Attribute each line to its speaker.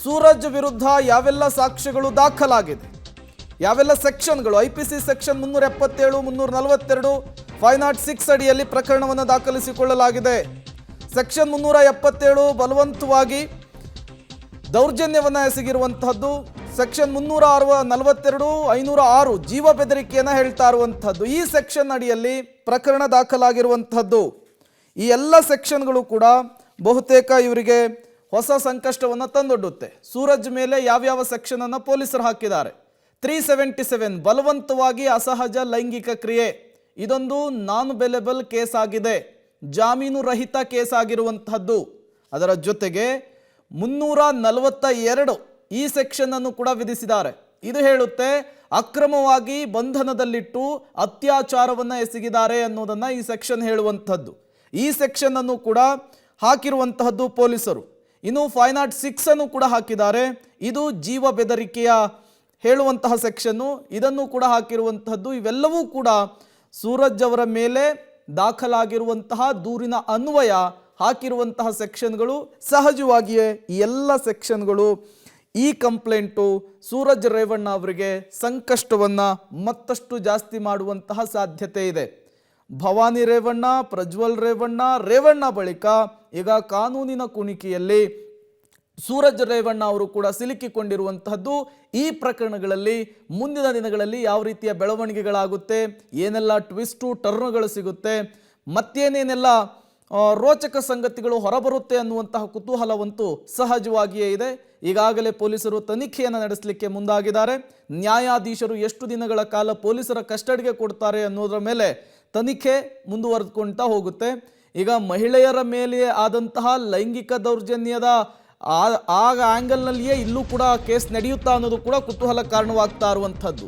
Speaker 1: ಸೂರಜ್ ವಿರುದ್ಧ ಯಾವೆಲ್ಲ ಸಾಕ್ಷ್ಯಗಳು ದಾಖಲಾಗಿದೆ, ಯಾವೆಲ್ಲ ಸೆಕ್ಷನ್ಗಳು, IPC ಸೆಕ್ಷನ್ 377, 342, 506 ಅಡಿಯಲ್ಲಿ ಪ್ರಕರಣವನ್ನು ದಾಖಲಿಸಿಕೊಳ್ಳಲಾಗಿದೆ. ಸೆಕ್ಷನ್ 377 ಬಲವಂತವಾಗಿ ದೌರ್ಜನ್ಯವನ್ನು ಎಸಗಿರುವಂತಹದ್ದು, ಸೆಕ್ಷನ್ 342, 506 ಜೀವ ಬೆದರಿಕೆಯನ್ನು ಹೇಳ್ತಾ ಇರುವಂತಹದ್ದು. ಈ ಸೆಕ್ಷನ್ ಅಡಿಯಲ್ಲಿ ಪ್ರಕರಣ ದಾಖಲಾಗಿರುವಂತಹದ್ದು. ಈ ಎಲ್ಲ ಸೆಕ್ಷನ್ಗಳು ಕೂಡ ಬಹುತೇಕ ಇವರಿಗೆ ಹೊಸ ಸಂಕಷ್ಟವನ್ನು ತಂದೊಡ್ಡುತ್ತೆ. ಸೂರಜ್ ಮೇಲೆ ಯಾವ್ಯಾವ ಸೆಕ್ಷನ್ ಅನ್ನು ಪೊಲೀಸರು ಹಾಕಿದ್ದಾರೆ? 377 ಬಲವಂತವಾಗಿ ಅಸಹಜ ಲೈಂಗಿಕ ಕ್ರಿಯೆ, ಇದೊಂದು ನಾನ್ ಬೇಲೆಬಲ್ ಕೇಸ್ ಆಗಿದೆ, ಜಾಮೀನು ರಹಿತ ಕೇಸ್ ಆಗಿರುವಂತಹದ್ದು. ಅದರ ಜೊತೆಗೆ 342 ಈ ಸೆಕ್ಷನ್ ಅನ್ನು ಕೂಡ ವಿಧಿಸಿದ್ದಾರೆ. ಇದು ಹೇಳುತ್ತೆ ಅಕ್ರಮವಾಗಿ ಬಂಧನದಲ್ಲಿಟ್ಟು ಅತ್ಯಾಚಾರವನ್ನು ಎಸಗಿದ್ದಾರೆ ಅನ್ನೋದನ್ನ ಈ ಸೆಕ್ಷನ್ ಹೇಳುವಂಥದ್ದು. ಈ ಸೆಕ್ಷನ್ ಅನ್ನು ಕೂಡ ಹಾಕಿರುವಂತಹದ್ದು ಪೊಲೀಸರು. ಇನ್ನು 506 ಅನ್ನು ಕೂಡ ಹಾಕಿದ್ದಾರೆ. ಇದು ಜೀವ ಬೆದರಿಕೆಯ ಹೇಳುವಂತಹ ಸೆಕ್ಷನ್ನು, ಇದನ್ನು ಕೂಡ ಹಾಕಿರುವಂತಹದ್ದು. ಇವೆಲ್ಲವೂ ಕೂಡ ಸೂರಜ್ ಅವರ ಮೇಲೆ ದಾಖಲಾಗಿರುವಂತಹ ದೂರಿನ ಅನ್ವಯ ಹಾಕಿರುವಂತಹ ಸೆಕ್ಷನ್ಗಳು. ಸಹಜವಾಗಿಯೇ ಈ ಎಲ್ಲ ಸೆಕ್ಷನ್ಗಳು ಈ ಕಂಪ್ಲೇಂಟು ಸೂರಜ್ ರೇವಣ್ಣ ಅವರಿಗೆ ಸಂಕಷ್ಟವನ್ನು ಮತ್ತಷ್ಟು ಜಾಸ್ತಿ ಮಾಡುವಂತಹ ಸಾಧ್ಯತೆ ಇದೆ. ಭವಾನಿ ರೇವಣ್ಣ, ಪ್ರಜ್ವಲ್ ರೇವಣ್ಣ, ರೇವಣ್ಣ ಬಳಿಕ ಈಗ ಕಾನೂನಿನ ಕುಣಿಕೆಯಲ್ಲಿ ಸೂರಜ್ ರೇವಣ್ಣ ಅವರು ಕೂಡ ಸಿಲುಕಿಕೊಂಡಿರುವಂತಹದ್ದು. ಈ ಪ್ರಕರಣಗಳಲ್ಲಿ ಮುಂದಿನ ದಿನಗಳಲ್ಲಿ ಯಾವ ರೀತಿಯ ಬೆಳವಣಿಗೆಗಳಾಗುತ್ತೆ, ಏನೆಲ್ಲ ಟ್ವಿಸ್ಟು ಟರ್ನ್ಗಳು ಸಿಗುತ್ತೆ, ಮತ್ತೇನೇನೆಲ್ಲ ರೋಚಕ ಸಂಗತಿಗಳು ಹೊರಬರುತ್ತೆ ಅನ್ನುವಂತಹ ಕುತೂಹಲವಂತೂ ಸಹಜವಾಗಿಯೇ ಇದೆ. ಈಗಾಗಲೇ ಪೊಲೀಸರು ತನಿಖೆಯನ್ನು ನಡೆಸಲಿಕ್ಕೆ ಮುಂದಾಗಿದ್ದಾರೆ. ನ್ಯಾಯಾಧೀಶರು ಎಷ್ಟು ದಿನಗಳ ಕಾಲ ಪೊಲೀಸರ ಕಸ್ಟಡಿಗೆ ಕೊಡ್ತಾರೆ ಅನ್ನೋದರ ಮೇಲೆ ತನಿಖೆ ಮುಂದುವರೆದುಕೊಂತಾ ಹೋಗುತ್ತೆ. ಈಗ ಮಹಿಳೆಯರ ಮೇಲೆ ಆದಂತಹ ಲೈಂಗಿಕ ದೌರ್ಜನ್ಯದ ಆಗ ಆ್ಯಂಗಲ್ನಲ್ಲಿಯೇ ಇಲ್ಲೂ ಕೂಡ ಕೇಸ್ ನಡೆಯುತ್ತಾ ಅನ್ನೋದು ಕೂಡ ಕುತೂಹಲ ಕಾರಣವಾಗ್ತಾ ಇರುವಂಥದ್ದು.